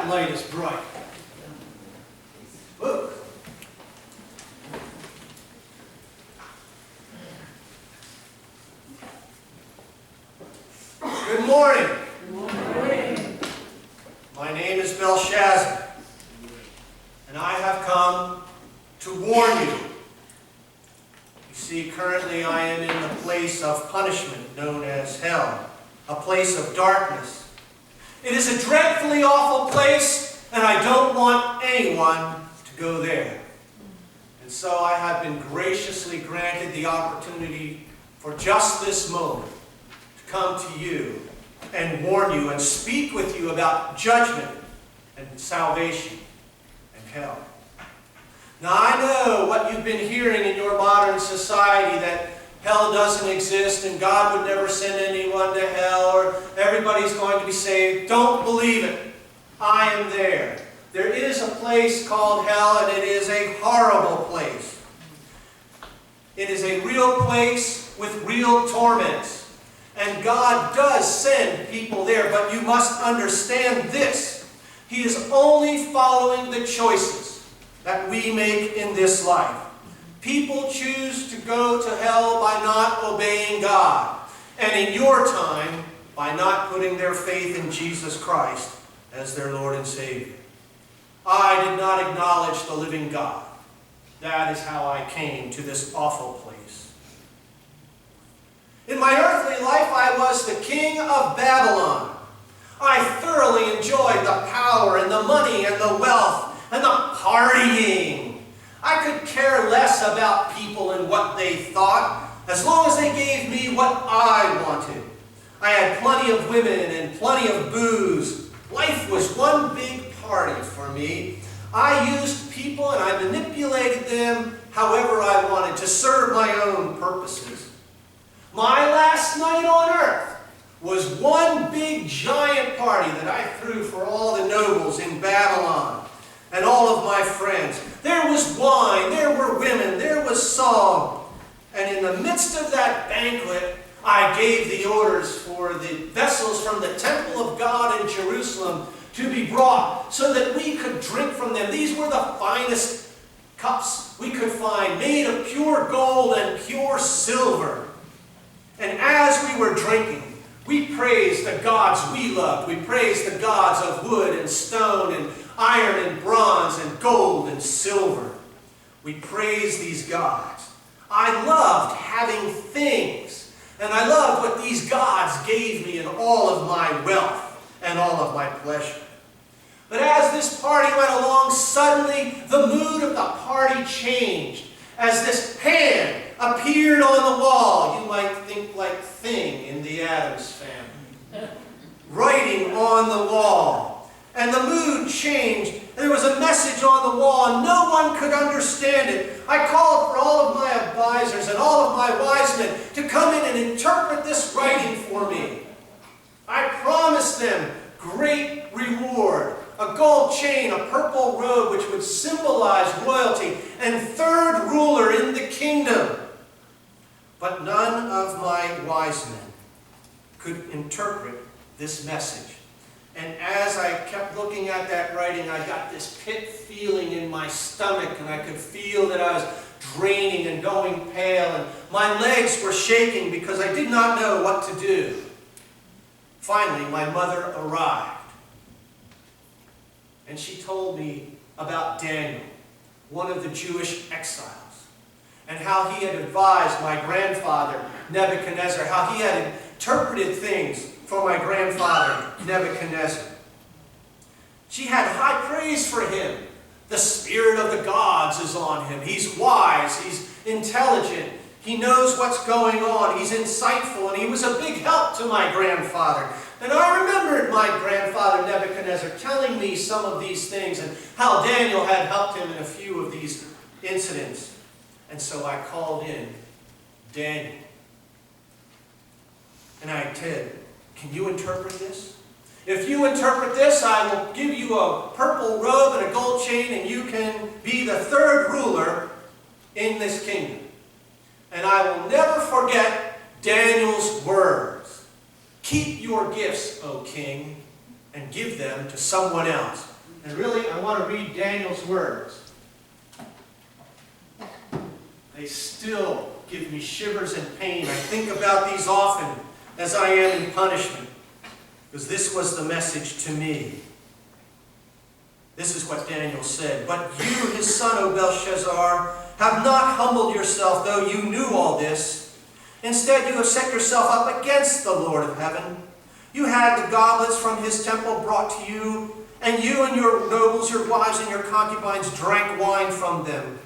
that light is bright. Whoa. Good morning. Good morning. My name is Belshazzar, and I have come to warn you. You see, currently I am in the place of punishment known as hell, a place of darkness. It is a dreadfully awful place, and I don't want anyone to go there. And so I have been graciously granted the opportunity for just this moment to come to you and warn you and speak with you about judgment and salvation and hell. Now I know what you've been hearing in your modern society, that hell doesn't exist and God would never send anyone to hell, or everybody's going to be saved. Don't believe it. I am there. There is a place called hell, and it is a horrible place. It is a real place with real torments. And God does send people there, but you must understand this. He is only following the choices that we make in this life. People choose to go to hell by not obeying God, and in your time, by not putting their faith in Jesus Christ as their Lord and Savior. I did not acknowledge the living God. That is how I came to this awful place. In my earthly life, I was the king of Babylon. I thoroughly enjoyed the power and the money and the wealth and the partying. I could care less about people and what they thought, as long as they gave me what I wanted. I had plenty of women and plenty of booze. Life was one big party for me. I used people and I manipulated them however I wanted to serve my own purposes. My last night on earth was one big giant party that I threw for all the nobles in Babylon and all of my friends. There was wine, there were women, there was song. And in the midst of that banquet, I gave the orders for the vessels from the temple of God in Jerusalem to be brought so that we could drink from them. These were the finest cups we could find, made of pure gold and pure silver. And as we were drinking, we praised the gods we loved. We praised the gods of wood and stone and iron and bronze and gold and silver. We praised these gods. I loved having things, and I loved what these gods gave me in all of my wealth and all of my pleasure. But as this party went along, suddenly the mood of the party changed. As this hand appeared on the wall, you might think like Thing in the Addams Family, writing on the wall. And the mood changed. There was a message on the wall, and no one could understand it. I called for all of my advisors and all of my wise men to come in and interpret this writing for me. I promised them great reward, a gold chain, a purple robe which would symbolize royalty, and third ruler in the kingdom. But none of my wise men could interpret this message. And as I kept looking at that writing, I got this pit feeling in my stomach, and I could feel that I was draining and going pale, and my legs were shaking because I did not know what to do. Finally, my mother arrived, and she told me about Daniel, one of the Jewish exiles, and how he had advised my grandfather, Nebuchadnezzar, how he had interpreted things for my grandfather, Nebuchadnezzar. She had high praise for him. The spirit of the gods is on him. He's wise, he's intelligent, he knows what's going on, he's insightful, and he was a big help to my grandfather. And I remembered my grandfather, Nebuchadnezzar, telling me some of these things and how Daniel had helped him in a few of these incidents. And so I called in Daniel. And I said, "Can you interpret this? If you interpret this, I will give you a purple robe and a gold chain, and you can be the third ruler in this kingdom." And I will never forget Daniel's words. "Keep your gifts, O king, and give them to someone else. And really, I want to read Daniel's words. They still give me shivers and pain. I think about these often as I am in punishment, because this was the message to me. This is what Daniel said. But you, his son, O Belshazzar, have not humbled yourself, though you knew all this. Instead, you have set yourself up against the Lord of heaven. You had the goblets from his temple brought to you, and you and your nobles, your wives, and your concubines drank wine from them.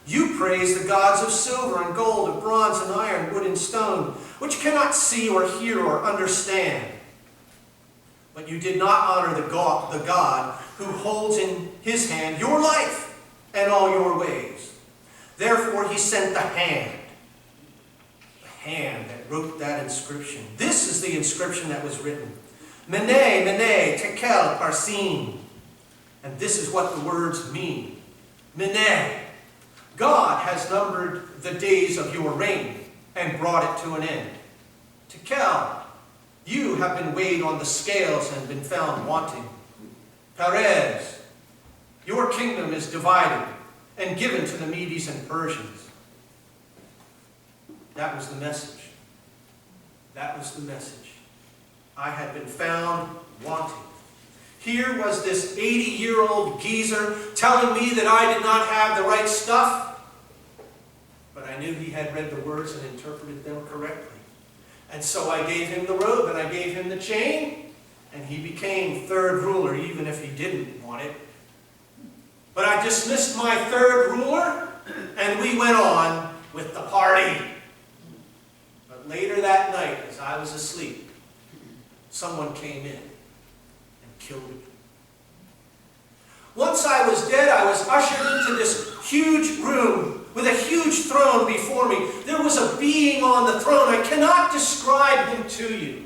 You praised the gods of silver and gold, of bronze and iron, wood and stone, which cannot see or hear or understand. But you did not honor the God who holds in his hand your life and all your ways. Therefore he sent the hand that wrote that inscription. This is the inscription that was written. Mene, Mene, Tekel, Parsin. And this is what the words mean. Mene. God has numbered the days of your reign and brought it to an end. Tekel. You have been weighed on the scales and been found wanting. Perez. Your kingdom is divided and given to the Medes and Persians. That was the message. That was the message. I had been found wanting. Here was this 80-year-old geezer telling me that I did not have the right stuff, but I knew he had read the words and interpreted them correctly. And so I gave him the robe and I gave him the chain, and he became third ruler even if he didn't want it. But I dismissed my third ruler and we went on with the party. But later that night, as I was asleep, someone came in and killed me. Once I was dead, I was ushered into this huge room with a huge throne before me. There was a being on the throne. I cannot describe him to you,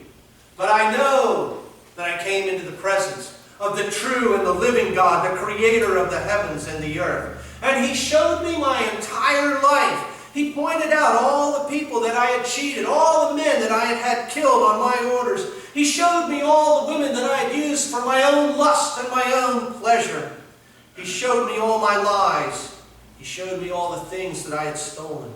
but I know that I came into the presence of the true and the living God, the creator of the heavens and the earth. And he showed me my entire life. He pointed out all the people that I had cheated, all the men that I had killed on my orders. He showed me all the women that I had used for my own lust and my own pleasure. He showed me all my lies. He showed me all the things that I had stolen.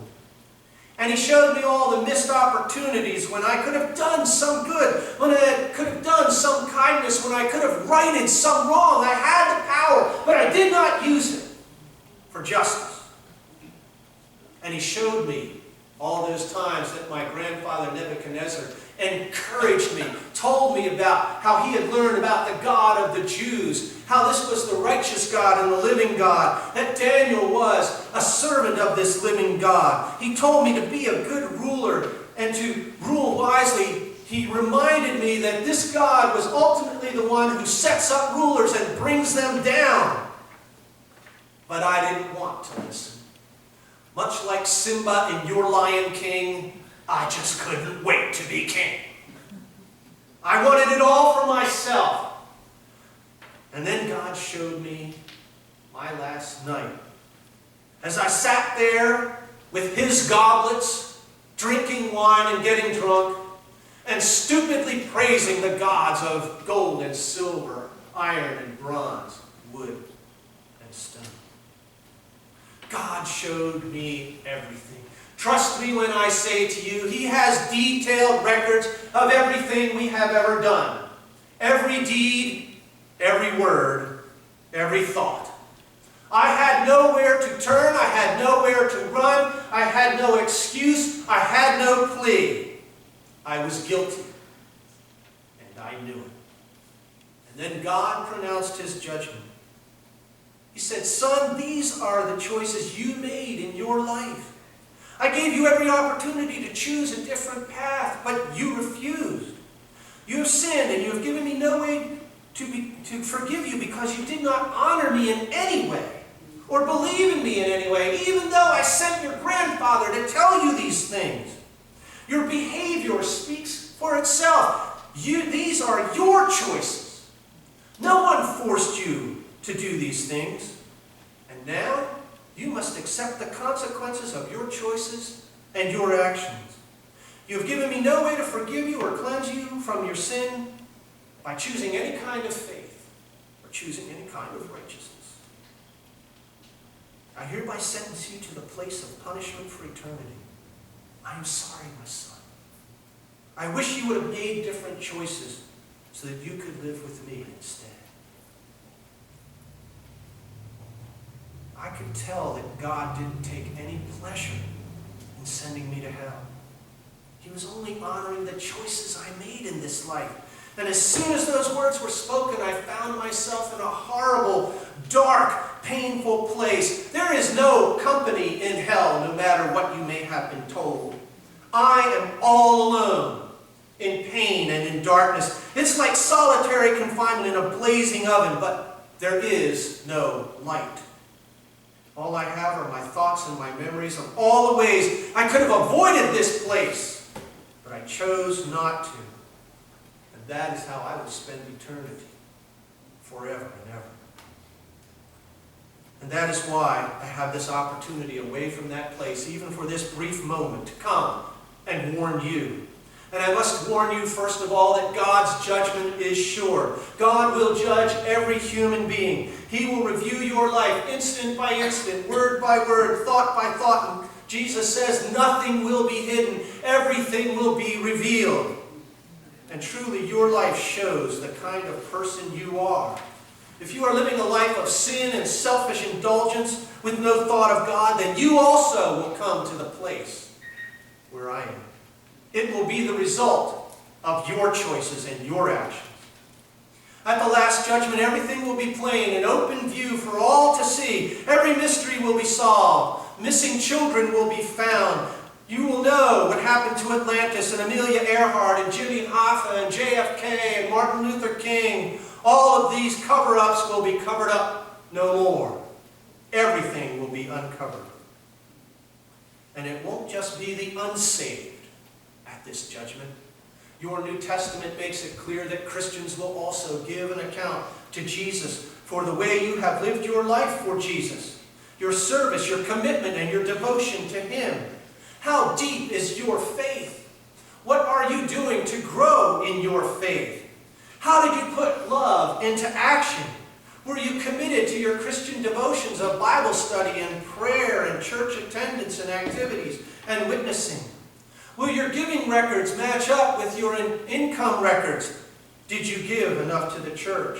And he showed me all the missed opportunities when I could have done some good, when I could have done some kindness, when I could have righted some wrong. I had the power, but I did not use it for justice. And he showed me all those times that my grandfather Nebuchadnezzar encouraged me, told me about how he had learned about the God of the Jews, how this was the righteous God and the living God, that Daniel was a servant of this living God. He told me to be a good ruler and to rule wisely. He reminded me that this God was ultimately the one who sets up rulers and brings them down. But I didn't want to listen. Much like Simba in Your Lion King, I just couldn't wait to be king. I wanted it all for myself. And then God showed me my last night. As I sat there with his goblets, drinking wine and getting drunk, and stupidly praising the gods of gold and silver, iron and bronze, wood and stone. God showed me everything. Trust me when I say to you, he has detailed records of everything we have ever done. Every deed, every word, every thought. I had nowhere to turn. I had nowhere to run. I had no excuse. I had no plea. I was guilty. And I knew it. And then God pronounced his judgment. He said, son, these are the choices you made in your life. I gave you every opportunity to choose a different path, but you refused. You have sinned, and you have given me no way to forgive you because you did not honor me in any way or believe in me in any way, even though I sent your grandfather to tell you these things. Your behavior speaks for itself. These are your choices. No one forced you to do these things. And now, you must accept the consequences of your choices and your actions. You have given me no way to forgive you or cleanse you from your sin by choosing any kind of faith or or choosing any kind of righteousness. I hereby sentence you to the place of punishment for eternity. I am sorry, my son. I wish you would have made different choices so that you could live with me instead. I could tell that God didn't take any pleasure in sending me to hell. He was only honoring the choices I made in this life. And as soon as those words were spoken, I found myself in a horrible, dark, painful place. There is no company in hell, no matter what you may have been told. I am all alone, in pain and in darkness. It's like solitary confinement in a blazing oven, but there is no light. All I have are my thoughts and my memories of all the ways I could have avoided this place, but I chose not to. And that is how I will spend eternity, forever and ever. And that is why I have this opportunity away from that place, even for this brief moment, to come and warn you. And I must warn you, first of all, that God's judgment is sure. God will judge every human being. He will review your life instant by instant, word by word, thought by thought. And Jesus says nothing will be hidden. Everything will be revealed. And truly, your life shows the kind of person you are. If you are living a life of sin and selfish indulgence with no thought of God, then you also will come to the place where I am. It will be the result of your choices and your actions. At the last judgment, everything will be plain and open view for all to see. Every mystery will be solved. Missing children will be found. You will know what happened to Atlantis and Amelia Earhart and Jimmy Hoffa and JFK and Martin Luther King. All of these cover-ups will be covered up no more. Everything will be uncovered. And it won't just be the unsaved at this judgment. Your New Testament makes it clear that Christians will also give an account to Jesus for the way you have lived your life for Jesus, your service, your commitment, and your devotion to Him. How deep is your faith? What are you doing to grow in your faith? How did you put love into action? Were you committed to your Christian devotions of Bible study and prayer and church attendance and activities and witnessing? Will your giving records match up with your income records? Did you give enough to the church?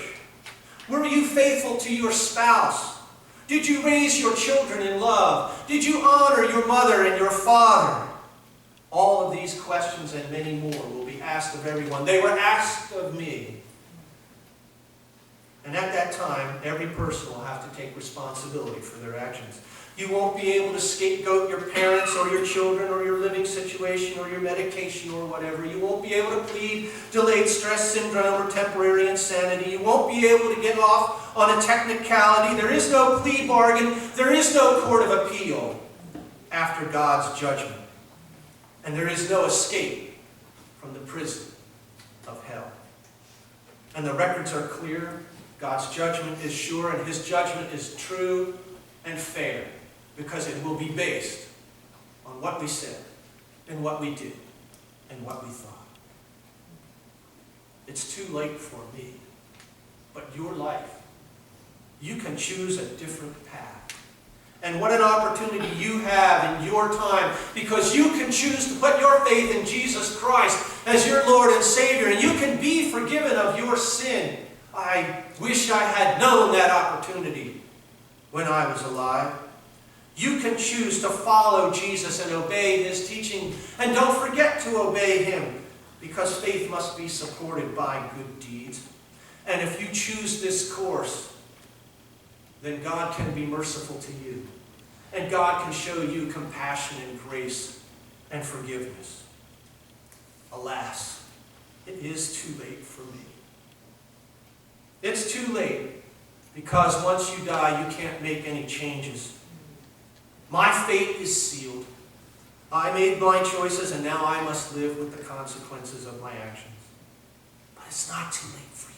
Were you faithful to your spouse? Did you raise your children in love? Did you honor your mother and your father? All of these questions and many more will be asked of everyone. They were asked of me. And at that time, every person will have to take responsibility for their actions. You won't be able to scapegoat your parents or your children or your living situation or your medication or whatever. You won't be able to plead delayed stress syndrome or temporary insanity. You won't be able to get off on a technicality. There is no plea bargain. There is no court of appeal after God's judgment. And there is no escape from the prison of hell. And the records are clear. God's judgment is sure, and His judgment is true and fair, because it will be based on what we said and what we did and what we thought. It's too late for me, but your life, you can choose a different path. And what an opportunity you have in your time, because you can choose to put your faith in Jesus Christ as your Lord and Savior, and you can be forgiven of your sin. I wish I had known that opportunity when I was alive. You can choose to follow Jesus and obey His teaching, and don't forget to obey Him, because faith must be supported by good deeds. And if you choose this course, then God can be merciful to you, and God can show you compassion and grace and forgiveness. Alas, it is too late for me. It's too late, because once you die, you can't make any changes. My fate is sealed. I made my choices, and now I must live with the consequences of my actions. But it's not too late for you.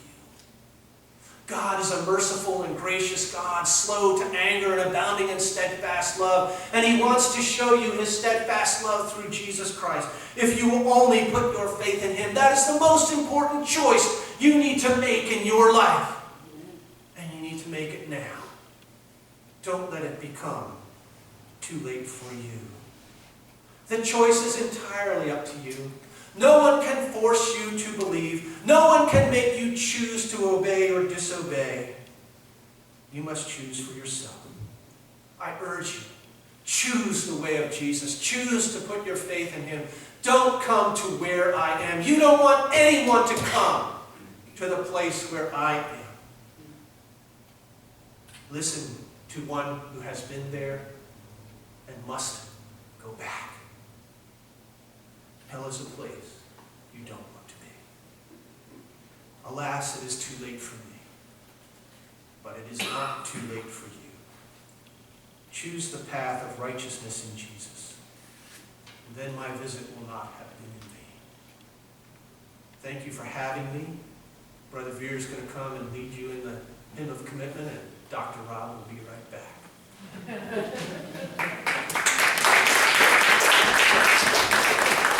God is a merciful and gracious God, slow to anger and abounding in steadfast love. And He wants to show you His steadfast love through Jesus Christ. If you will only put your faith in Him, that is the most important choice you need to make in your life. make it now. Don't let it become too late for you. The choice is entirely up to you. No one can force you to believe. No one can make you choose to obey or disobey. You must choose for yourself. I urge you, choose the way of Jesus. Choose to put your faith in him. Don't come to where I am. You don't want anyone to come to the place where I am. Listen to one who has been there and must go back. Hell is a place you don't want to be. Alas, it is too late for me. But it is not too late for you. Choose the path of righteousness in Jesus. And then my visit will not have been in vain. Thank you for having me. Brother Veer is going to come and lead you in the hymn of commitment, and Dr. Rob will be right back.